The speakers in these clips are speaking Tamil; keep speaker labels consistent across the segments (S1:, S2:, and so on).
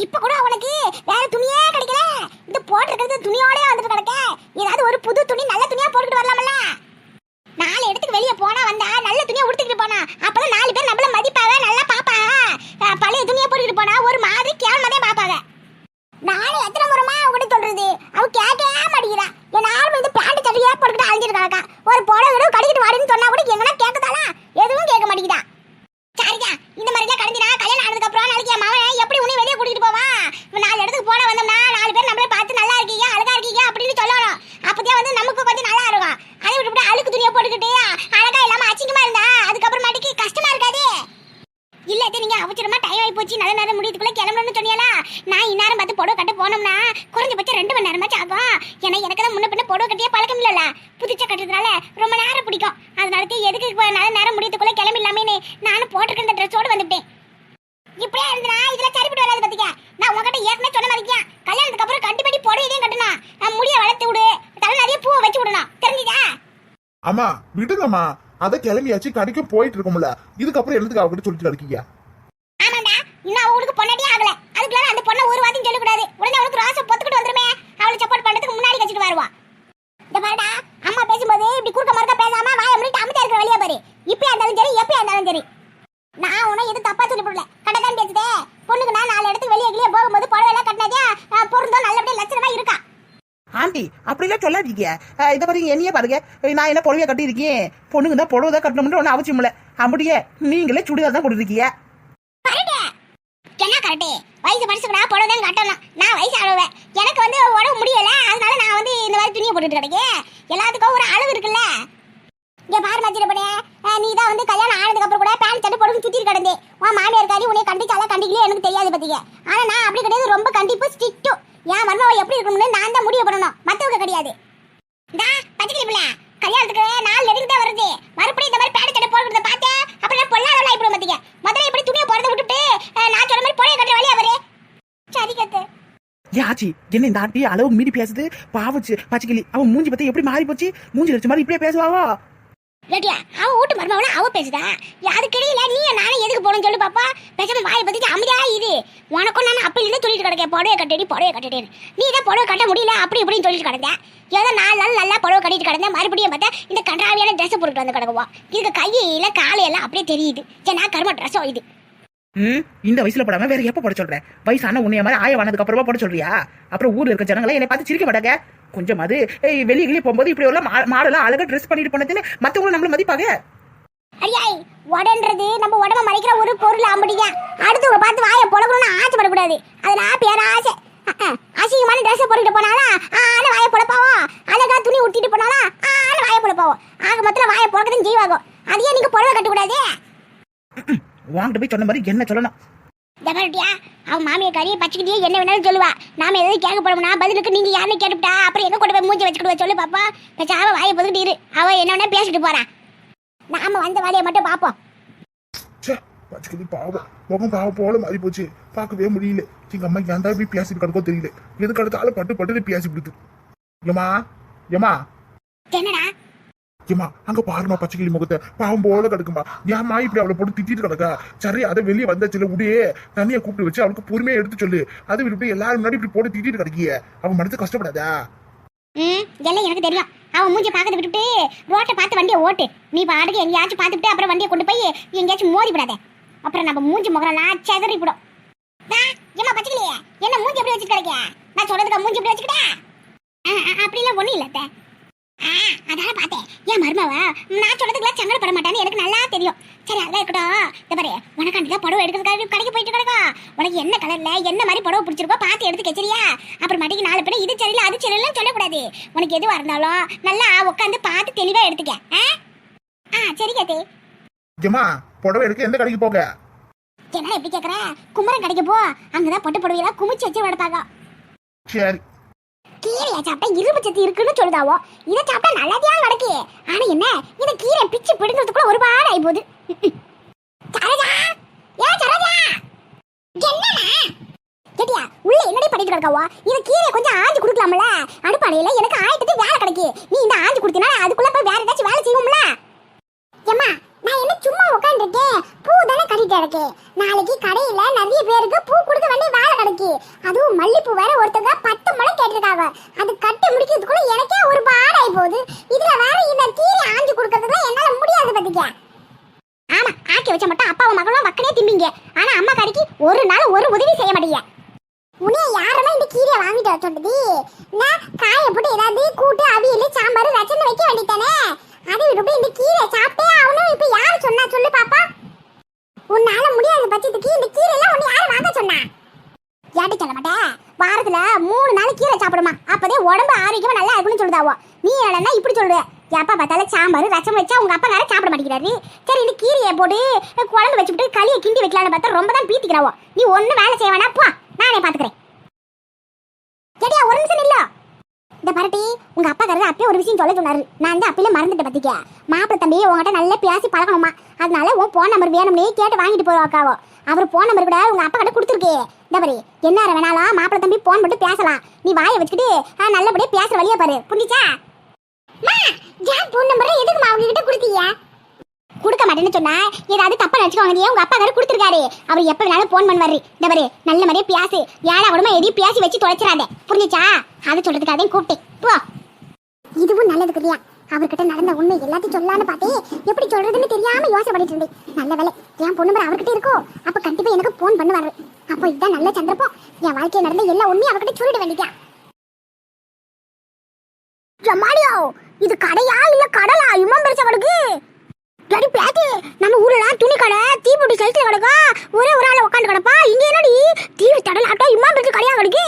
S1: இப்ப கூட உனக்கு வேற துணியே கிடைக்கல. இந்த போட்டிருக்கிறது துணியோட வந்துட்டு கிடக்க. ஏதாவது ஒரு புது துணி நல்ல துணியா போட்டுட்டு வரலாம்ல. 4 இடத்துக்கு வெளியே போனா வந்தா நல்ல துணியா உடுத்திட்டு போனா அப்பதான் 4 பேர் நம்மள மதிப்பாங்க, நல்லா பாப்பாங்க. பழைய துணியா போட்டுட்டு போனா ஒரு மாதிரி கேவலமாதே பாப்பாங்க. நானே எத்தனை முறைமா அவகிட்ட சொல்றது, அவ கேட்கவே மாட்டேங்கிறா. என்னாலும் இந்த பேண்ட் சட்டையா போட்டுக்கிட்டு அழிஞ்சிட்டு கிடக்கா. ஒரு புடவை கூட கடிக்கிட்டு வாடின்னு சொன்னா கூட எங்கன்னா கேட்கதாளா? எதுவும் கேட்க மாட்டேங்குதா. சரிக்கா, இந்த மாதிரிலாம் கடந்தினா கல்யாணம் ஆனதுக்கு அப்புறம் நாளைக்கு என் மகன் எப்படி உன்னை வெளியே கூட்டிட்டு போவான்? 4 இடத்துக்கு போன வந்தோம்னா 4 பேர் நம்மளே பார்த்து நல்லா இருக்கீங்க, அழகா இருக்கீங்க அப்படின்னு சொல்லணும். அப்பதான் வந்து நமக்கு கொஞ்சம் நல்லா இருக்கும். அதை விட்டுவிட்டு அழுக்கு துணியை போட்டுக்கிட்டு அழகா இல்லாம அச்சிங்கமா இருந்தா அதுக்கப்புறம் மாட்டிக்கு கஷ்டமா இருக்காது. இல்லாட்டி நீங்க அவசரமா டைம் ஆகி போச்சு, நல்ல நேரம் முடியதுக்குள்ள கிளம்பணும்னு சொன்னீங்களா? நான் இந்நேரம் பார்த்து புடவை கட்ட போனோம்னா குறைஞ்சபட்சம் 2 மணி நேரமாச்சும் ஆகும். ஏன்னா எனக்கு தான் முன்ன பின்ன புடவை கட்டியே பழக்கம் இல்லைல்ல. புதுச்சா கட்டுறதுனால ரொம்ப நேரம் பிடிக்கும். அதனால எதுக்கு நல்ல நேரம் முடியதுக்குள்ள கிளம்பிடலாமேன்னு நானும் போட்டிருக்க இந்த ட்ரெஸ்ஸோடு வந்துட்டேன். இப்படியே இருந்தா இதுல சரிப்பட்டு வராது. பாத்தீங்க, நான் உங்ககிட்ட ஏற்கனவே சொன்ன மாதிரியா கல்யாணத்துக்கு அப்புறம் கண்டிப்பா புடவையும் கட்டணும். நான் முடிய வளர்த்து விடு, தலை நிறைய பூவை வச்சு விடணும், தெரிஞ்சுதா?
S2: அம்மா விடுங்கம்மா, அத கிளம்பியாச்சு கடைக்கு போயிட்டு இருக்கோம்ல, இதுக்கப்புறம் எழுதுக்கு அவகிட்ட சொல்லிட்டு இருக்கீங்க.
S1: ஆமாண்டா, இன்னும் அவளுக்கு பொண்ணாடியே ஆகல. அதுக்குள்ள அந்த பொண்ணை ஒரு வார்த்தையும் சொல்லக்கூடாது. உடனே அவளுக்கு ராசை பொத்துக்கிட்டு வந்துருமே. அவளை சப்போர்ட் பண்றதுக்கு முன்னாடி வச்சுட்டு வருவா. இந்த பாருடா, அம்மா பேசும்போது இப்படி குறுக்க மறுக்க பேசாம வாயை மூடிட்டு அமைதியா இருக்கிற வழியா பாரு. இப்பயா இருந்தாலும் சரி, எப்பயா இருந்தாலும் சரி. நான் உன்னை எதுவும் தப்பா சொல்லி போடல, கடைதான் பேசுதே. பொண்ணுக்கு நான் 4 இடத்துக்கு வெளியே வெளியே போகும்போது புடவை எல்லாம் கட்டினதே பொருந்தோம், நல்லபடியா லட்சணமா இருக்கா.
S3: ஆண்டி அப்படிலாம் சொல்லாதீங்க. இதை பாருங்க, என்னையே பாருங்க, நான் என்ன புடவையா கட்டி இருக்கேன். பொண்ணுங்க தான் புடவை தான் கட்டணும்னு ஒன்றும் அவசியம் இல்லை. அப்படியே நீங்களே சுடிதார் தான் கொடுத்துருக்கீங்க.
S1: என்ன கரெக்டு? வயசு மனுஷனா புடவை தான் கட்டணும். நான் வயசு அளவேன், எனக்கு வந்து உடம்பு முடியல. அதனால நான் வந்து இந்த மாதிரி துணியை போட்டுட்டு கிடைக்கேன். எல்லாத்துக்கும் ஒரு அளவு இருக்குல்ல. இங்க பாரு மச்சிட பண்ணே, நீ தான் வந்து கல்யாணம் ஆனதுக்கு அப்புறம் கூட பேண்ட் சட்டை போட்டு சுத்திட்டு கிடந்தே. உன் மாமியார் காரி உன்னை கண்டிச்சாலா கண்டிக்கலையே எனக்கு தெரியாது பத்திங்க. ஆனா நான் அப்படி கிடையாது, ரொம்ப கண்டிப்பு ஸ்ட்ரிக்ட். என் மருமவ எப்படி இருக்கணும்னு நான் தான் முடிவு பண்ணணும், மத்தவங்க கிடையாது. டா பச்சைக்கிளி பிள்ளை, கல்யாணத்துக்கு 4 எடுக்கு தான் வருது. மறுபடியும் இந்த மாதிரி பேண்ட் சட்டை போட்டுறத பார்த்தேன் அப்படின்னா பொல்லாதவளா இப்படி பத்திங்க. முதல்ல இப்படி துணியை போறதை விட்டுட்டு நான் சொன்ன மாதிரி புடவை கட்டுற வழியா வரு. சரி கத்து.
S3: ஆச்சி, என்ன இந்த ஆண்டி அளவுக்கு மீறி பேசுது? பாவச்சு பச்சைக்கிளி, அவன் மூஞ்சி பத்தி எப்படி மாறி போச்சு? மூஞ்சி அடிச்ச மாதிரி இப்படியே பேசுவாவோ?
S1: ரெட்டியா, அவ வீட்டு மருமவள அவ பேசுதா? யாருக்கு இடையில நீ நானே எதுக்கு போகணும்னு சொல்லு பாப்பா. பேசாம வாயை பத்திட்டு அமைதியா இது. உனக்கும் நான் அப்பையிலேருந்து சொல்லிட்டு கிடக்கேன், புடவை கட்டிட்டேன்னு. நீ தான் புடவை கட்ட முடியல அப்படி இப்படின்னு சொல்லிட்டு கிடந்தேன். ஏதோ 4 நாள் நல்லா புடவை கட்டிட்டு கிடந்தேன். மறுபடியும் பார்த்தா இந்த கன்றாவியான ட்ரெஸ் போட்டுட்டு வந்து கிடக்குவா. இதுக்கு கையில காலையெல்லாம் அப்படியே தெரியுது. ஏன்னா கரும ட்ரெஸ்ஸோ இது.
S3: இந்த வயசுல போடாம வேற எப்ப போட சொல்றேன்? வயசான உன்னைய மாதிரி ஆயவானதுக்கு அப்புறமா போட சொல்றியா? அப்புறம் ஊர்ல இருக்க ஜனங்களை என்னை பார்த்து சிரிக்க மாட்டாங்க. கொஞ்சம் அது வெளியே போகும்போது இப்படி எல்லாம் மாடெல்லாம் அழகா ட்ரெஸ் பண்ணிட்டு போனதுன்னு மத்தவங்களும் நம்மள மதிப்பாங்க.
S1: ஐயாய், உடன்றது நம்ம உடம்ப மறைக்கிற ஒரு பொருள். அப்படிங்க அடுத்தவங்க பார்த்து வாயை பொழக்கணும்னு ஆசைப்படக்கூடாது. அதனால பேராசை. அசிங்கமான ட்ரெஸ் போட்டுட்டு போனாலும் ஆன வாயை பொழப்பாவோ, அழகா துணி உடுத்திட்டு போனாலும் ஆன வாயை பொழப்பாவோ. ஆக மொத்தம் வாயை பொழக்கதான் செய்வாங்க. அதையே நீங்க புடவை கட்டக்கூடாது.
S3: வாங்கிட்டு போய் சொன்ன மாதிரி என்ன சொல்லணும்?
S1: தபாட்டியா, அவன் மாமியை காரி பச்சைக்கிட்டே என்ன வேணாலும் சொல்லுவா. நாம எதாவது கேட்க போறோம்னா பதிலுக்கு நீங்க யாருன்னு கேட்டுவிட்டா அப்புறம் எங்க கொண்டு போய் மூஞ்சி வச்சுக்கிடுவா சொல்லு பாப்பா. அவ வாயை பொதுக்கிட்டு இரு, அவ என்ன வேணா பேசிட்டு போறான். நாம வந்த வேலையை மட்டும் பாப்போம்.
S2: பச்சைக்கிளி பாவம், முகம் பாவம் போல மாறி போச்சு, பார்க்கவே முடியல. எங்க அம்மா ஏன்டா போய் பேசிட்டு கிடக்கோ தெரியல. எதுக்கு அடுத்தாலும் பட்டு பேசி விடுது. ஏமா ஏமா
S1: என்னடா
S2: ஏமா, அங்க பாருமா பச்சைக்கிளி முகத்தை, பாவம் போல கிடக்குமா. ஏமா இப்படி அவளை போட்டு திட்டிட்டு கிடக்கா? சரி, அதை வெளியே வந்தாச்சுல உடையே தண்ணியை கூப்பிட்டு வச்சு அவளுக்கு பொறுமையா எடுத்து சொல்லு. அதை விட்டு எல்லாரும் முன்னாடி இப்படி போட்டு திட்டிட்டு கிடக்கிய. அவன் மனசு கஷ்டப்படாதா?
S1: எல்லாம் எனக்கு தெரியும். அவன் மூஞ்சி பார்க்கறது விட்டுட்டு ரோட்டை பார்த்து வண்டியை ஓட்டு. நீ பாட்டுக்கு எங்கேயாச்சும் பார்த்துட்டு அப்புறம் வண்டியை கொண்டு போய் எங்கேயாச்சும் மோதி விடாத. அப்புறம் நம்ம மூஞ்சி முகரெல்லாம் செதறி விடும். ஏமா பச்சைக்கிளியே, என்ன மூஞ்சி எப்படி வச்சுட்டு கிடைக்க? நான் சொல்றதுக்கு மூஞ்சி எப்படி வச்சுக்கிட்டா? அப்படிலாம் ஒண்ணும் இல்ல. அதால பார்த்தேன், என் மருமவ நான் சொல்றதுக்குலாம் சங்கடப்பட மாட்டான்னு எனக்கு நல்லா தெரியும். சரி, அதெல்லாம் இருக்கட்டும். இந்த பாரு, உனக்காண்டிதான் புடவை எடுக்கிறதுக்காக கடைக்கு போயிட்டு கிடக்கா. உனக்கு என்ன கலர்ல என்ன மாதிரி புடவை பிடிச்சிருக்கோ பார்த்து எடுத்து கச்சரியா. அப்புறம் மாட்டிக்கு 4 பேர் இது சரியில்லை அது சரியில்லைன்னு சொல்லக்கூடாது. உனக்கு எதுவா இருந்தாலும் நல்லா உட்காந்து பார்த்து தெளிவா எடுத்துக்க. சரி கத்தே.
S2: ஏமா, புடவை எடுக்க எந்த கடைக்கு போக?
S1: என்ன எப்படி கேக்குற? குமரன் கடைக்கு போ, அங்கதான் பட்டு புடவையெல்லாம் குமிச்சு வச்சு எடுப்பாங்க.
S2: சரி.
S1: கீரையா சாப்பிட்டா இரும்பு சத்து இருக்குன்னு சொல்லுதாவோ. இதை சாப்பிட்டா நல்லதியாக நடக்கு. ஆனா என்ன, இந்த கீரை பிச்சு பிடுங்கிறதுக்குள்ள ஒரு பாடு ஆகி போகுது. சரோஜா, ஏ சரோஜா, என்னண்ணா கேட்டியா? உள்ள என்னடி பண்ணிட்டு கிடக்காவோ? இந்த கீரை கொஞ்சம் ஆஞ்சு கொடுக்கலாம்ல? அடுப்பாடையில எனக்கு ஆயிட்டது வேலை கிடைக்கு. நீ இந்த ஆஞ்சு கொடுத்தினா அதுக்குள்ள போய் வேற ஏதாச்சும் வேலை செய்வோம்ல. ஏம்மா, நான் என்ன சும்மா உட்காந்துருக்கேன், பூ தானே கட்டிட்டேன். வாங்கிட்டு இருக்கு. நாளைக்கு கடையில நிறைய பேருக்கு பூ கொடுக்க வேண்டிய வேலை கிடக்கு. அதுவும் மல்லிப்பூ வேற ஒருத்தங்க 10 முழம் கேட்டிருக்காங்க. அது கட்டி முடிக்கிறதுக்குள்ள எனக்கே ஒரு பாடாய் போகுது. இதுல வேற இந்த கீரை ஆஞ்சு கொடுக்கறதுக்கு என்னால முடியாது பாத்துக்க. ஆமா, ஆக்கி வச்ச மட்டும் அப்பாவும் மகளும் வக்கனே திம்பிங்க. ஆனா அம்மா கடைக்கு ஒரு நாள் ஒரு உதவி செய்ய மாட்டீங்க. உன்னைய யாருமே இந்த கீரையை வாங்கிட்டு வர சொன்னது? நான் காய போட்டு ஏதாவது கூட்டு அவியல் சாம்பார் ரசம் வைக்க வேண்டியதானே. அதை விட்டு இந்த கீரை சாப்பிட்டே ஆகணும். இப்ப யாரு சொன்னா சொல்லு பாப்பா? உன்னால முடியாத பட்சத்துக்கு இந்த கீரை எல்லாம் உன்னை யாரு வாங்க சொன்னா? ஏட்டு சொல்ல மாட்டேன். வாரத்துல 3 நாள் கீரை சாப்பிடுமா, அப்பதே உடம்பு ஆரோக்கியமா நல்லா இருக்குன்னு சொல்லுதாவோ. நீ என்னன்னா இப்படி சொல்ற? எப்ப பார்த்தாலும் சாம்பார் ரசம் வச்சா உங்க அப்பா வேற சாப்பிட மாட்டேங்கிறாரு. சரி, இந்த கீரையை போட்டு குழம்பு வச்சுட்டு களியை கிண்டி வைக்கலான்னு பார்த்தா ரொம்ப தான் பீத்திக்கிறாவோ. நீ ஒன்னும் வேலை செய்ய வேணா, போ, நானே பாத்துக்கிறேன். கேட்டியா? ஒரு நிமிஷம் இல்ல. இந்த பரட்டி, உங்க அப்பா கருது அப்பயே ஒரு விஷயம் சொல்ல சொன்னாரு. நான் வந்து அப்பயில மறந்துட்டு பத்திக்க. மாப்பிள்ள தம்பி உங்ககிட்ட நல்லா பேசி பழகணுமா, அதனால உன் போன் நம்பர் வேணும்னே கேட்டு வாங்கிட்டு போவாக்காவோ. அவர் போன் நம்பர் கூட உங்க அப்பா கிட்ட கொடுத்துருக்கே. இந்த மாதிரி என்ன வேணாலும் மாப்பிள்ள தம்பி போன் மட்டும் பேசலாம். நீ வாயை வச்சுக்கிட்டு நல்லபடியா பேசுற வழியா பாரு, புரிஞ்சுச்சா? போன் நம்பர் எதுக்கு அவங்க கிட்ட கொடுத்தீங்க? கொடுக்க மாட்டேன்னு சொன்னா ஏதாவது தப்பா நினைச்சுக்கோங்க. உங்க அப்பா கிட்ட கொடுத்துருக்காரு. அவர் எப்ப வேணாலும் போன் பண்ணுவாரு. இந்த மாதிரி நல்ல மாதிரியே பேசு. ஏழா கூடமா எதையும் பேசி வச்சு தொலைச்சிடாத, புரிஞ்சுச்சா? அதை சொல்றதுக்காக கூப்பிட்டேன். போ. இதுவும் நல்லதுக்கு இல்லையா? அவர்கிட்ட நடந்த உண்மை எல்லாத்தையும் சொல்லலான்னு பார்த்தேன். எப்படி சொல்றதுன்னு தெரியாம யோசனை பண்ணிட்டு இருந்தேன். நல்ல வேலை என் பொண்ணு நம்பர் அவர்கிட்ட இருக்கோ. அப்ப கண்டிப்பா எனக்கு போன் பண்ணுவாரு. அப்போ இதுதான் நல்ல சந்தர்ப்பம். என் வாழ்க்கையில் நடந்த எல்லா உண்மையும் அவர்கிட்ட சொல்லிட வேண்டியதா. ஜமாலியோ, இது கடையா இல்ல கடலா? இம்மா பெருசா கிடக்கு. சரி பேட்டி, நம்ம ஊர்ல துணி கடை தீபுட்டி சைஸ்ல கிடக்கா. ஒரே ஒரு ஆளை உட்காந்து கிடப்பா. இங்க என்னடி தீவு தடல் ஆட்டோ இம்மா பெருசு கடையா கிடக்கு?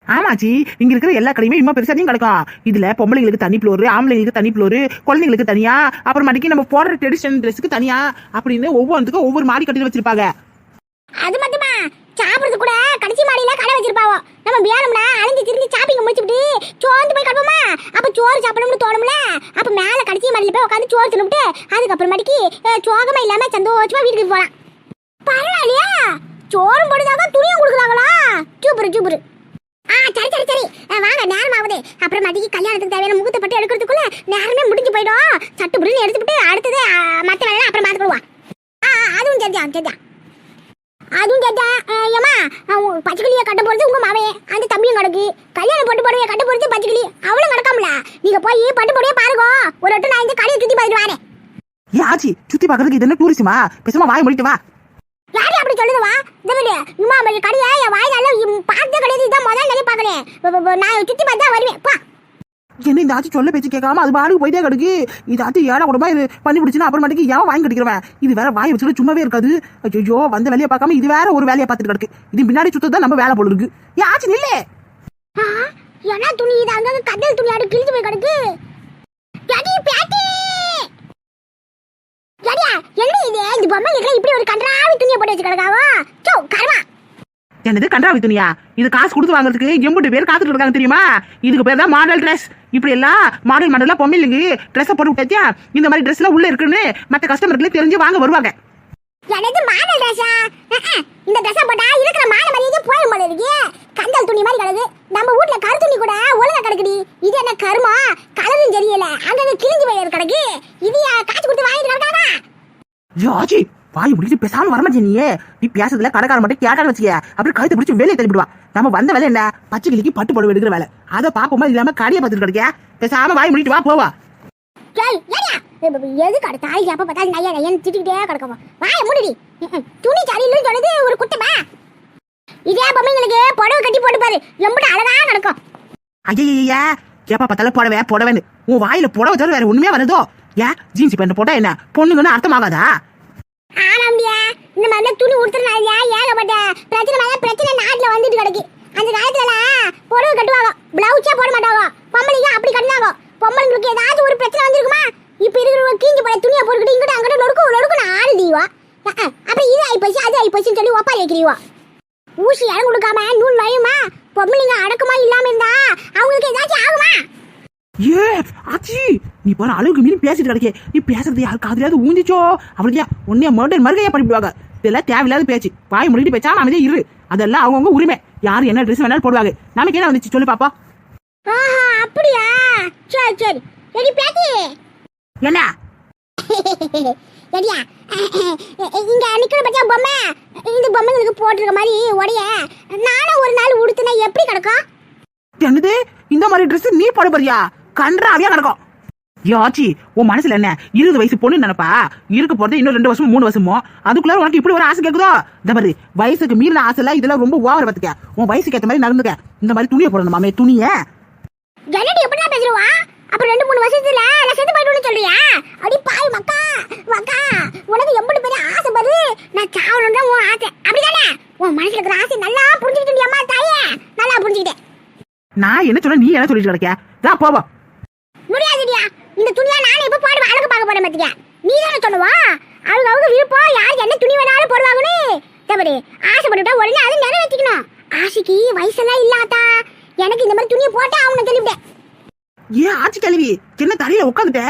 S3: ஆமாச்சி, இங்க இருக்கிற எல்லா கடையுமே இம்மா பெருசாதையும் கிடக்கும். இதுல பொம்பளைங்களுக்கு தனி ஃப்ளோரு, ஆம்பளைங்களுக்கு தனி ஃப்ளோரு, குழந்தைங்களுக்கு தனியா, அப்புறமாட்டிக்கு நம்ம போடுற ட்ரெடிஷனல் ட்ரெஸ்ஸுக்கு தனியா, அப்படின்னு ஒவ்வொன்றுக்கும் ஒவ்வொரு மாடி கட்டி வச்சிருப்பாங்க.
S1: அது மட்டுமா, சாப்பிடுறது கூட கடைசி மாடியில கடை வச்சிருப்பாவோ. நம்ம வேணும்னா அழிஞ்சு திரிஞ்சு சாப்பிங்க முடிச்சுட்டு சோர்ந்து போய் கிடப்போமா. அப்ப சோறு சாப்பிடணும்னு தோணும்ல. அப்ப மேல கடைசி மாடியில போய் உட்காந்து சோறு தின்னுட்டு அதுக்கப்புறமாட்டிக்கு சோகமா இல்லாம சந்தோஷமா வீட்டுக்கு போலாம். பரவாயில்லையா? சோறும் போடுதாங்க, துணியும் கொடுக்குறாங்களா? Super super. சரி சரி சரி, வாங்க, நேரம் ஆகுது. அப்புறமாட்டிக்கு கல்யாணத்துக்கு தேவையான முகூர்த்த பட்டு எடுக்கிறதுக்குள்ள நேரமே முடிஞ்சு போயிடும். சட்டு புரின்னு எடுத்துட்டு அடுத்தது மற்ற வேலை அப்புறம் பார்த்துக்குடுவோம். அதுவும் சரிதான் சரிதான். அதுவும் கேட்டா ஏமா, பச்சைக்கிளியை கட்ட போறது உங்க மாவே, அந்த தம்பியும் கிடக்கு. கல்யாணம் பட்டு போடுவே கட்ட போறது பச்சைக்கிளி அவளும் கிடக்காமல. நீங்க போய் பட்டு போடுவே பாருங்க. ஒரு வட்டம் நான் இந்த கடையை சுத்தி பார்த்துட்டு வரேன்.
S3: ஆச்சி, சுத்தி பாக்குறதுக்கு இது என்ன டூரிஸ்டுமா? பேசாம வாய் முடிட்டு வா.
S1: யாரு அப்படி சொல்லுதுவா? இந்த வீடு இம்மா கடையை என் வாய் நல்லா பார்த்தே கிடையாது. இதான் முதல் நிறைய பாக்குறேன். நான் சுத்தி பார்த்தா வருவேன். பா.
S3: என்ன இந்த ஆச்சி சொல்ல பேச்சு கேட்காம அது பாடுக்கு போயிட்டே கிடக்கு. இது ஆச்சு ஏழை கூடமா இது பண்ணி பிடிச்சுன்னா அப்புறமாட்டிக்கு ஏன் வாங்கி கட்டிக்கிறவன். இது வேற வாய் வச்சுட்டு சும்மாவே இருக்காது. ஐயோ, வந்த வேலையை பார்க்காம இது வேற ஒரு வேலையை பார்த்துட்டு கிடக்கு. இது பின்னாடி சுத்ததான் நம்ம வேலை போல இருக்கு. ஏன் ஆச்சி நில்லே.
S1: என்ன துணி இது? அங்க கட்டல் துணி ஆடு கிழிஞ்சு போய் கிடக்கு. என்ன இது? இந்த பொம்மைகளுக்கு இப்படி ஒரு கன்றாவி துணியை போட்டு வச்சு கிடக்காவோ? சோ கர்மா.
S3: என்னது கன்றாவி துணியா? இது காசு கொடுத்து வாங்குறதுக்கு எம்புட்டு பேர் காத்துட்டு இருக்காங்க தெரியுமா? இதுக்கு பேர் தான் மாடல் ட்ரெஸ். இப்படி எல்லாம் மாடலா பொம்மைங்க ட்ரெஸ்ஸை போட்டு விட்டாச்சியா இந்த மாதிரி ட்ரெஸ் எல்லாம் உள்ள இருக்குன்னு மற்ற கஸ்டமர்களுக்கு தெரிஞ்சு வாங்க வருவாங்க.
S1: எனக்கு மாடல் ட்ரெஸ்ஸா? இந்த ட்ரெஸ்ஸை போட்டா இருக்கிற மான மரியாதை போய் போல இருக்கு. கந்தல் துணி மாதிரி கிடக்கு. நம்ம வீட்ல கரு துணி கூட ஒழுங்கா கிடக்குடி. இது என்ன கருமா? கலரும் தெரியல, அங்க கிழிஞ்சு போய் கிடக்கு. இது காசு கொடுத்து வாங்கிட்டு கிடக்காதா?
S3: ஜாஜி, வாய் முடிச்சு பேசாம வரமாட்டே. நீ பேசுறதுல கடைக்கார மட்டும் கேட்டான்னு வச்சுக்க, அப்படி கழுத்தை பிடிச்சி வெளியே தள்ளிவிடுவான். நம்ம வந்த வேலை என்ன? பச்சைக்கிளிக்கு பட்டு புடவை எடுக்கிற வேலை. அதை பாப்போமா இல்லாம கடையை பார்த்துட்டு கிடைக்க. பேசாம வாய் முடிட்டு வா, போவா.
S1: எது கடை தாய் அப்ப பார்த்தாலும் நையா நையன் திட்டிக்கிட்டே கிடக்கும். வாய முடிடி. துணி சரியில்லைன்னு சொன்னது ஒரு குட்டமா? இதே பொம்மைங்களுக்கு புடவை கட்டி போட்டு பாரு, எம்பிட்டு அழகா நடக்கும்.
S3: ஐயா, எப்ப பார்த்தாலும் புடவைன்னு உன் வாயில புடவை தவிர வேற ஒண்ணுமே வருதோ? ஏன் ஜீன்ஸ் பேண்ட் போட்டா என்ன பொண்ணுங்கன்னு அர்த்தமாகாதா?
S1: ஆமாம்டியா, இந்த மாதிரி துணி உடுத்துறதுனாலயா ஏகப்பட்ட பிரச்சனை நாட்டுல வந்துட்டு கிடக்கு. அந்த காலத்துல புடவை கட்டுவாங்க, பிளவுஸே போட மாட்டாங்க. பொம்பளைங்க அப்படி கட்டினாங்க. பொம்பளைங்களுக்கு ஏதாவது ஒரு பிரச்சனை வந்திருக்குமா? இப்ப இருக்கிற கீஞ்சு போட துணியை போட்டுக்கிட்டு இங்கிட்ட அங்கிட்ட நொறுக்கு ஆடு தீவா. அப்புறம் இது ஆயிப்போச்சு அது ஆயிப்போச்சுன்னு சொல்லி ஒப்பாரி வைக்கிறீவா. ஊசி இடம் கொடுக்காம நூல் வரையுமா? பொம்பளைங்க அடக்கமா இல்லாம இருந்தா அவங்களுக்கு ஏதாச்சும் ஆகுமா?
S3: ஏ ஆச்சி, நீ பாரு அளவுக்கு மீறி பேசிட்டு கிடைக்க. நீ பேசுறது யாரு காதுலையாவது ஊந்திச்சோ அப்படியா உன்னைய மர்டர் மறுகையா பண்ணிவிடுவாங்க. இதெல்லாம் தேவையில்லாத பேச்சு. வாய் முடிட்டு பேச்சா அமைதியா இரு. அதெல்லாம் அவங்கவுங்க உரிமை. யாரு என்ன ட்ரெஸ் வேணாலும் போடுவாங்க. நமக்கு என்ன வந்துச்சு சொல்லு பாப்பா.
S1: அப்படியா? சரி சரி. பேட்டி
S3: என்ன
S1: எடியா இங்க நிக்கிற பச்சா பொம்மை இந்த பொம்மைங்களுக்கு போட்டிருக்க மாதிரி உடைய நானும் ஒரு நாள் உடுத்துனா எப்படி கிடக்கும்?
S3: என்னது இந்த மாதிரி Dress நீ போட போறியா? கன்றாவியா கிடக்கும். யாச்சி உன் மனசுல என்ன 20 வயசு பொண்ணு நினைப்பா? இருக்க போறது இன்னும் 2 வருஷமோ 3 வருஷமோ, அதுக்குள்ள உனக்கு இப்படி ஒரு ஆசை கேக்குதோ? இந்த மாதிரி வயசுக்கு மீறின ஆசை எல்லாம் இதெல்லாம் ரொம்ப ஓவர் பாத்துக்க. உன் வயசுக்கு ஏத்த மாதிரி நடந்துக்க. இந்த மாதிரி துணியை போடணும் மாமே, துணிய
S1: என்னடி எப்படிலாம் பேசுறவா? அப்ப 2-3 வருஷத்துல நான் செத்து போயிடுன்னு சொல்றியா? அடி பாய் மக்கா மக்கா, உனக்கு எம்படி பெரிய ஆசை பாரு. நான் சாவணும் தான் உன் ஆசை, அப்படிதானே? உன் மனசுல இருக்கிற ஆசை நல்லா புரிஞ்சுக்கிட்டு அம்மா தாயே, நல்லா புரிஞ்சுக்கிட்டேன்.
S3: நான் என்ன சொல்ல, நீ என்ன சொல்லிட்டு கிடக்க? தான் போவா
S1: முடியாதுடியா. இந்த துணியா நானே இப்ப போடுவா அழகு பார்க்க போறேன் பாத்தியா? நீ தானே சொல்லுவா அவங்க விருப்பம், யார் என்ன துணி வேணாலும் போடுவாங்கன்னு. தவறு ஆசைப்பட்டுட்டா உடனே அதை நிறைவேற்றிக்கணும். ஆசைக்கு வயசெல்லாம் இல்லாதா, எனக்கு இந்த மாதிரி துணியை போட்டா அவங்க சொல்லிவிட்டேன்.
S3: ஏன் ஆட்சி கல்வி சின்ன தலையில உட்காந்துட்ட?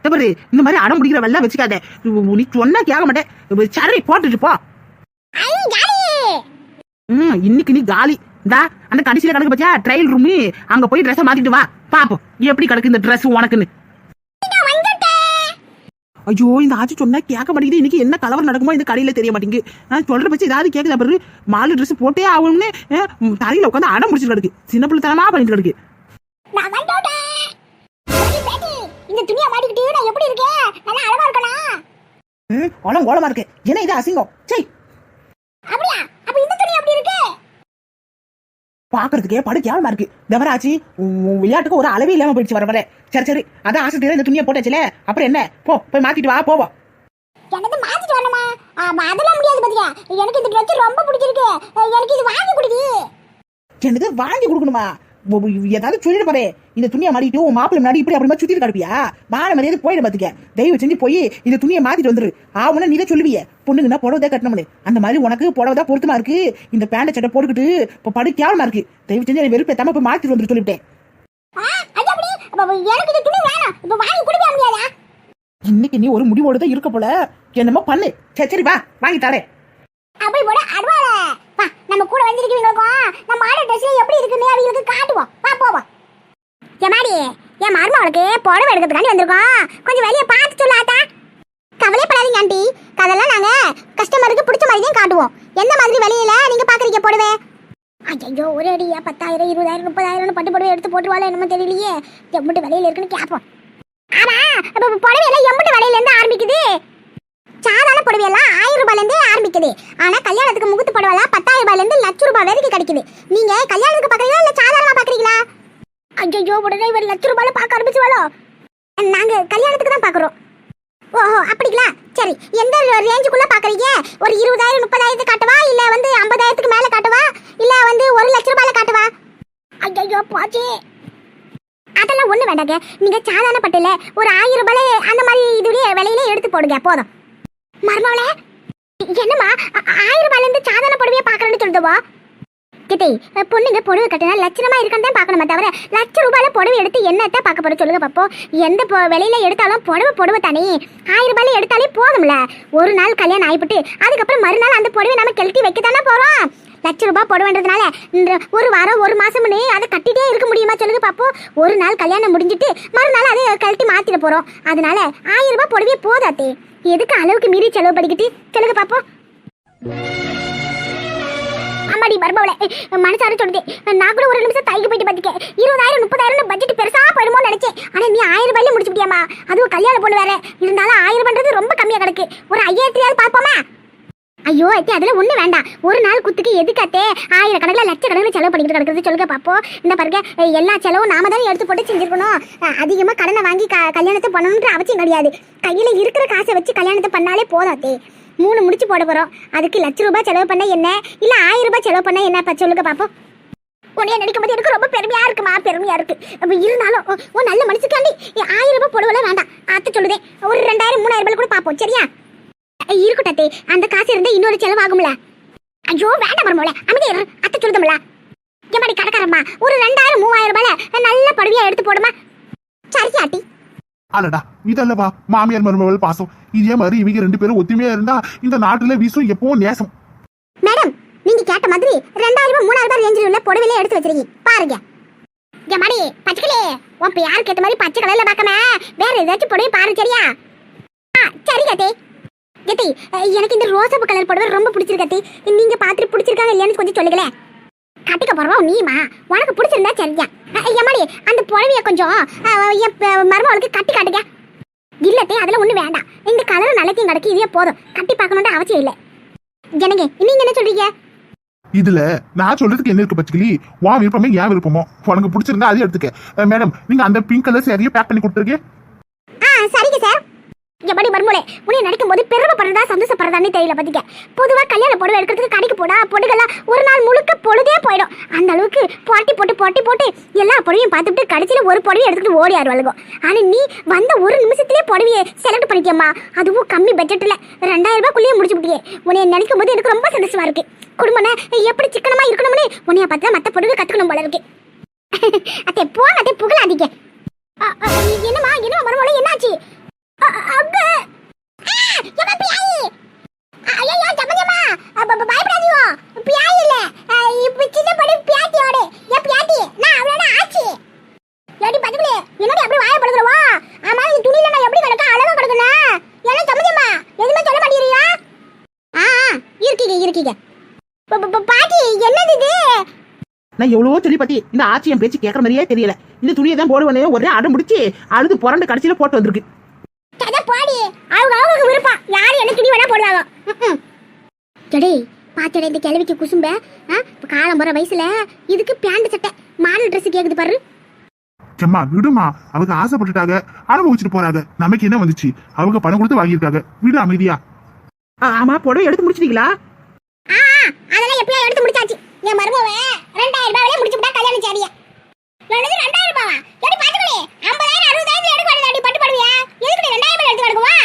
S3: தவறு இந்த மாதிரி அடம் முடிக்கிற வெள்ளம் வச்சுக்காத. நீ சொன்னா கேட்க மாட்டேன். சரி போட்டுட்டு போ.
S1: ஐ காலி.
S3: இன்னைக்கு நீ காலி. இந்த அந்த கடைசியில கிடக்கு பச்சா ட்ரையல் ரூம், அங்க போய் ட்ரெஸ் மாத்திட்டு வா, பாப்போம் எப்படி கிடக்கு இந்த ட்ரெஸ் உனக்குன்னு. ஐயோ இந்த ஆட்சி சொன்னா கேட்க மாட்டேங்குது. இன்னைக்கு என்ன கலவரம் நடக்குமோ இந்த கடையில தெரிய மாட்டேங்குது. நான் சொல்ற பட்சம் ஏதாவது கேட்குதா பாரு. மாலு ட்ரெஸ் போட்டே ஆகணும்னு தலையில உட்காந்து அடம் முடிச்சுட்டு கிடக்கு. சின்ன பிள்ளை தனமா பண்ணிட்டு கிடக்கு.
S1: இந்த துணியை மாட்டிக்கிட்டு நான் எப்படி இருக்கேன்? நல்லா அழகா இருக்கனா?
S3: உலம் கோலமா இருக்கு. என்ன இது அசிங்கம்? சரி
S1: அப்படியா? அப்ப இந்த துணி எப்படி இருக்கு?
S3: பாக்குறதுக்கே படு கேவலமா இருக்கு. தவறாச்சு விளையாட்டுக்கு ஒரு அளவே இல்லாம போயிடுச்சு வர வர. சரி சரி அதான் ஆசை இந்த துணியை போட்டாச்சுல, அப்புறம் என்ன, போய் மாத்திட்டு வா போவா.
S1: எனக்கு மாத்திட்டு வரணுமா? அதெல்லாம் முடியாது பாத்தியா. எனக்கு இந்த ட்ரெஸ் ரொம்ப பிடிச்சிருக்கு, எனக்கு இது வாங்கி கொடுடி.
S3: என்னது வாங்கி கொடுக்கணுமா? ஏதாவது சொல்லிட்டு பாரு. இந்த துணியை மாட்டிட்டு உன் மாப்பிள்ளை முன்னாடி இப்படி அப்படி சுத்திட்டு கிடப்பியா? மான மரியாதை போயிட பாத்துக்க. தயவு செஞ்சு போய் இந்த துணியை மாத்திட்டு வந்துரு. ஆவுனா நீ தான் சொல்லுவிய பொண்ணுங்கன்னா புடவை கட்டணும்னு. அந்த மாதிரி உனக்கு புடவை தான் பொருத்தமா இருக்கு. இந்த பேண்ட சட்டை போட்டுக்கிட்டு இப்ப படு கேவலமா இருக்கு. தயவு செஞ்சு வெறுப்பேத்தாம போய் மாத்திட்டு வந்துட்டு சொல்லிவிட்டேன்.
S1: எனக்கு இந்த துணி வேணாம், இப்ப வாங்கி கொடுக்க முடியாதா?
S3: இன்னைக்கு நீ ஒரு முடிவோடு தான் இருக்க போல. என்னமோ பண்ணு. சரி சரி வா வாங்கி தரேன்.
S1: அப்படி போட அடவால வா, நம்ம கூட வந்திருக்கீங்களுக்கும் நம்ம ஆட ட்ரெஸ்ல எப்படி இருக்குன்னு அவங்களுக்கு காட்டுவோம். வா போவோம். ஏமாடி என் மருமகளுக்கு புடவை எடுக்கிறதுக்காண்டி வந்திருக்கோம். கொஞ்சம் வெளியே பார்த்து சொல்லாதா? கவலைப்படாதீங்க ஆண்டி, அதெல்லாம் நாங்க கஸ்டமருக்கு பிடிச்ச மாதிரி தான் காட்டுவோம். எந்த மாதிரி வெளியில நீங்க பாக்குறீங்க புடவை? ஐயோ ஒரு அடியா 10,000 20,000 30,000 பட்டு புடவை எடுத்து போட்டுருவாளோ என்னமோ தெரியலையே. எம்பிட்டு விலையில இருக்குன்னு கேட்போம். ஆமா இப்ப புடவை எல்லாம் எம்பிட்டு விலையில இருந்து ஆரம்பிக்குது? சாதாரண புடவையெல்லாம் 1000 ரூபாயில இருந்தே ஆரம்பிக்குது. ஆனா கல்யாணத்துக்கு முகூர்த்த புடவைலாம் 10,000 ரூபாயில இருந்து 1,00,000 ரூபாய் வரைக்கும் கிடைக்குது. நீங்க கல்யாணத்துக்கு பாக்குறீங்களா இல்ல சாதாரணமா பாக்குறீங்களா? ஐயோ உடனே ஒரு 1,00,000 ரூபாயில பார்க்க ஆரம்பிச்சுவாளோ? நாங்க கல்யாணத்துக்கு தான் பாக்குறோம். ஓஹோ அப்படிங்களா? சரி எந்த ரேஞ்சுக்குள்ள பாக்குறீங்க? ஒரு 20,000 30,000 காட்டவா இல்ல வந்து 50,000க்கு மேல காட்டவா இல்ல வந்து 1,00,000 ரூபாயில காட்டவா? ஐயோ போச்சு, அதெல்லாம் ஒண்ணு வேண்டாங்க. நீங்க சாதாரண பட்டுல ஒரு 1000 ரூபாயில அந்த மாதிரி இதுலயே விலையில எடுத்து போடுங்க போதும். மர்மவளே என்னம்மா 1000 ரூபாயில இருந்து சாதாரண புடவையை பாக்குறேன்னு சொல்லுவா? கிட்டே பொண்ணுங்க புடவை கட்டினா லட்சணமா இருக்கான்னு தான் பார்க்கணுமே தவிர 1,00,000 ரூபாயில புடவை எடுத்து என்னத்தான் பார்க்க போற சொல்லுங்க பாப்போம். எந்த விலையில எடுத்தாலும் புடவை தானே. 1000 ரூபாயில எடுத்தாலே போதும்ல. ஒரு நாள் கல்யாணம் ஆயிப்பிட்டு அதுக்கப்புறம் மறுநாள் அந்த புடவை நம்ம கழட்டி வைக்கத்தானே போறோம். 1,00,000 ரூபாய் புடவைன்றதுனால ஒரு வாரம் ஒரு மாசம்னு அதை கட்டிட்டே இருக்க முடியுமா சொல்லுங்க பாப்போம். ஒரு நாள் கல்யாணம் முடிஞ்சிட்டு மறுநாள் அதை கழட்டி மாத்திட போறோம். அதனால 1000 ரூபாய் புடவையே போதாத்தே. எதுக்கு அளவுக்கு மீறி செலவு படிக்கிட்டு சொல்லுங்க பாப்போம். அம்மாடி மர்மவளே மனசார சொல்லுது. நான் கூட ஒரு நிமிஷம் தைக்க போயிட்டு பாத்துக்க 20,000 30,000 பட்ஜெட் பெருசா போயிடுமோ நினைச்சேன். ஆனா நீ 1000 ரூபாயில முடிச்சு முடியாமா? அதுவும் கல்யாணம் பொண்ணு வேற இருந்தாலும் 1000 பண்றது ரொம்ப கம்மியா கிடக்கு. ஒரு 5,000 பார்ப்போமா? ஐயோ அத்தே அதுல ஒண்ணு வேண்டாம். ஒரு நாள் குத்துக்கு எதுக்கத்தே 1000 கணக்குல லட்சக்கணக்கில் செலவு பண்ணிட்டு கிடக்குறது சொல்லுங்க பாப்போம். இந்த பாருங்க எல்லா செலவும் நாம தான் எடுத்து போட்டு செஞ்சிருக்கணும். அதிகமா கடனை வாங்கி கல்யாணத்தை பண்ணணும்ன்ற அவசியம் கிடையாது. கையில இருக்கிற காசை வச்சு கல்யாணத்தை பண்ணாலே போதாத்தே. 3 முடிச்சு போட போறோம். அதுக்கு 1,00,000 ரூபாய் செலவு பண்ண என்ன இல்ல 1000 ரூபாய் செலவு பண்ண என்ன சொல்லுங்க பாப்போம். உன்னைய நினைக்கும் போது எனக்கு ரொம்ப பெருமையா இருக்குமா, பெருமையா இருக்கு. இருந்தாலும் உன் நல்ல மனசுக்காண்டி 1000 ரூபாய் போடுவல வேண்டாம். அத்தை சொல்லுதேன் ஒரு 2,000 3,000 ரூபாய் கூட பாப்போம் சரியா? இருக்கட்டே அந்த காசு இருந்தா இன்னொரு செலவாகும்ல. ஐயோ வேண்டாம் மருமோளே அமைதியா இரு. அத்தை சொல்லுதம்ல எம்மாடி கடைக்காரம்மா ஒரு 2,000 3,000 ரூபாயில நல்ல படுவியா எடுத்து போடுமா சரியா ஆட்டி?
S2: அடடா இதல்லவா மாமியார் மருமகள் பாசம். இதே மாதிரி இவங்க 2 பேரும் ஒத்துமையா இருந்தா இந்த நாட்டுல வீசும் எப்பவும் நேசம்.
S1: மேடம் நீங்க கேட்ட மாதிரி 2,000 3,000 ரேஞ்சில் உள்ள புடவையில எடுத்து வச்சிருக்கீங்க பாருங்க. எம்மாடி பச்சைக்கிளே உன் யாருக்கு ஏற்ற மாதிரி பச்சை கலர்ல பார்க்காம வேற ஏதாச்சும் புடவை பாரு சரியா? சரி கத்தி கத்தி எனக்கு இந்த ரோசப்பு கலர் புடவை ரொம்ப பிடிச்சிருக்கு கத்தி. நீங்க பார்த்துட்டு பிடிச்சிருக்காங்க இல்லையான்னு கொஞ்சம் சொல்லுங்களேன். கட்டிக்க போறோம் நீமா உனக்கு பிடிச்சிருந்தா சரியா. எம்மாடி அந்த புடவைய கொஞ்சம் என் மருமகளுக்கு கட்டி காட்டுங்க. இல்லத்தே அதெல்லாம் ஒண்ணு வேண்டாம். இந்த கலர் நல்லத்தையும் கிடக்கு இதே போதும். கட்டி பார்க்கணும்னு அவசியம் இல்லை. ஜனங்க நீங்க என்ன சொல்றீங்க?
S2: இதுல நான் சொல்றதுக்கு என்ன இருக்கு பச்சைக்கிளி? வா விருப்பமே ஏன் விருப்பமோ உனக்கு பிடிச்சிருந்தா அதையும் எடுத்துக்க. மேடம் நீங்க அந்த பிங்க் கலர் சாரியை பேக் பண்ணி கொடுத்துருக்கேன்.
S1: சரிங்க சார். எப்படி மர்மூலே உன்னை நடிக்கும் போது பெருமைப்படுறதா சந்தோஷப்படுறதான்னு தெரியல பாத்தீங்க. பொதுவா கல்யாண புடவை எடுக்கிறதுக்கு கடைக்கு போனா பொடுகெல்லாம் ஒரு நாள் முழுக்க பொழுதே போயிடும். அந்த அளவுக்கு போட்டி போட்டு எல்லா புடவையும் பார்த்துட்டு கடைசியில ஒரு புடவையை எடுத்துட்டு ஓடி ஆடுவாளுங்க. ஆனா நீ வந்த ஒரு நிமிஷத்துலயே புடவையை செலக்ட் பண்ணிட்டியம்மா. அதுவும் கம்மி பட்ஜெட்ல 2000 ரூபாய்க்குள்ளேயே முடிச்சு விட்டியே. உன்னை நினைக்கும் போது எனக்கு ரொம்ப சந்தோஷமா இருக்கு. குடும்பம்னா எப்படி சிக்கனமா இருக்கணும்னு உன்னைய பார்த்தா மத்த புடவை கத்துக்கணும் போல இருக்கு. அத்தை போன அத்தை புகழாதீங்க. என்னமா மர்மூலே என்னாச்சு?
S3: நான் எவ்வளவோ சொல்லி பத்தி இந்த ஆட்சி என் பேச்சு கேட்கற மாதிரியே தெரியல. இந்த துணியை தான் போடுவனே ஒரே அடம் முடிச்சு அழுது புரண்டு கடைசியில போட்டு வந்திருக்கு.
S1: போடி அவங்களுக்கு விருப்பம். யாரு என்ன துணி வேணா போடுவாங்க. டேய் பாத்தடே இந்த கிழவிக்கு குசும்ப காலம் போற வயசுல இதுக்கு பேண்ட் சட்டை மாடல் ட்ரெஸ் கேக்குது பாரு.
S2: அம்மா விடுமா, அவங்க ஆசைப்பட்டுட்டாங்க, அனுபவிச்சுட்டு போறாங்க. நமக்கு என்ன வந்துச்சு? அவங்க பணம் கொடுத்து வாங்கியிருக்காங்க. விடு அமைதியா.
S3: ஆமா புடவை எடுத்து முடிச்சிட்டீங்களா?
S1: அதெல்லாம் எப்பயும் எடுத்து முடிச்சாச்சு. என் மருமவே 2000 ரூபாயிலே முடிச்சு விட்டா கல்யாணம் சாரியா. என்னது 2000 ரூபாவா? ஏடி பாத்துக்கலே 50,000 60,000 எடுக்க வேண்டியதாடி பட்டு படுவியா? எதுக்கு 2000 எடுத்து எடுக்குவா?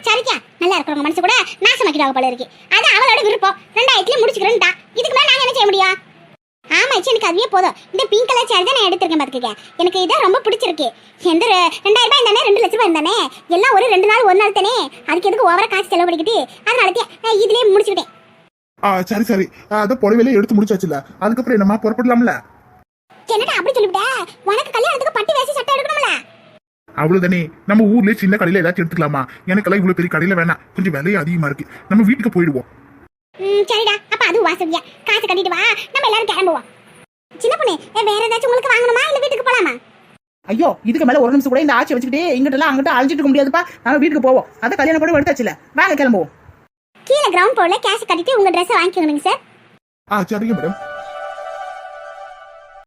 S1: சரிக்கா நல்லா இருக்கறவங்க மனசு கூட நாசமாக்கிடுவாங்க போல இருக்கு. அது அவளோட விருப்பம். 2000ல முடிச்சுக்கிறேன்டா. இதுக்கு மேல நாங்க என்ன செய்ய முடியும்? ஆமா எனக்கு அதுவே போதும். இந்த பிங்க் கலர் சாரி தான் நான் எடுத்துர்க்கேன் பாத்துக்கங்க. எனக்கு இதான் ரொம்ப பிடிச்சிருக்கு. எந்த 2000 ரூபாய் தானே 2 லட்சம் ரூபாய் தானே எல்லாம் ஒரு 2 நாள் ஒரு நாள் தானே. அதுக்கு எதுக்கு ஓவரா காசு செலவு பண்ணிக்கிட்டு அதனால நான் இதுலயே முடிச்சுக்கிட்டேன்.
S2: சரி அத புடவையில எடுத்து முடிச்சாச்சுல, அதுக்கப்புறம் என்னமா புறப்படலாம்ல?
S1: என்னடா அப்படி சொல்லிவிட்ட? உனக்கு கல்யாணத்துக்கு பட்டு வேஷ்டி சட்டை எடுக்கணும்ல?
S2: அவ்வளவுதானே. நம்ம ஊர்லயே சின்ன கடையில ஏதாச்சும் எடுத்துக்கலாமா? எனக்கெல்லாம் இவ்வளவு பெரிய கடையில வேணாம். கொஞ்சம் விலையும் அதிகமா இருக்கு. நம்ம வீட்டுக்கு போயிடுவோம்.
S1: சரிடா அப்ப அது வாசவியா. காசு கட்டிட்டு வா, நம்ம எல்லாரும் கிளம்புவோம். சின்ன பொண்ணு வேற ஏதாச்சும் உங்களுக்கு வாங்கணுமா இல்ல வீட்டுக்கு போலாமா?
S3: ஐயோ இதுக்கு மேல ஒரு நிமிஷம் கூட இந்த ஆட்சி வச்சுக்கிட்டே இங்கிட்டலாம் அங்கிட்ட அழிஞ்சிட்டு இருக்க முடியாதுப்பா. நம்ம வீட்டுக்கு போவோம். அத கல்யாணம் கூட எடுத்தாச்சுல, வாங்க கிளம்புவோம்.
S1: கீழே கிரவுண்ட் ஃப்ளோர்ல கேஷ் கட்டிட்டு உங்க Dress வாங்கிக்கோங்க சார்.
S2: சரிங்க மேடம்.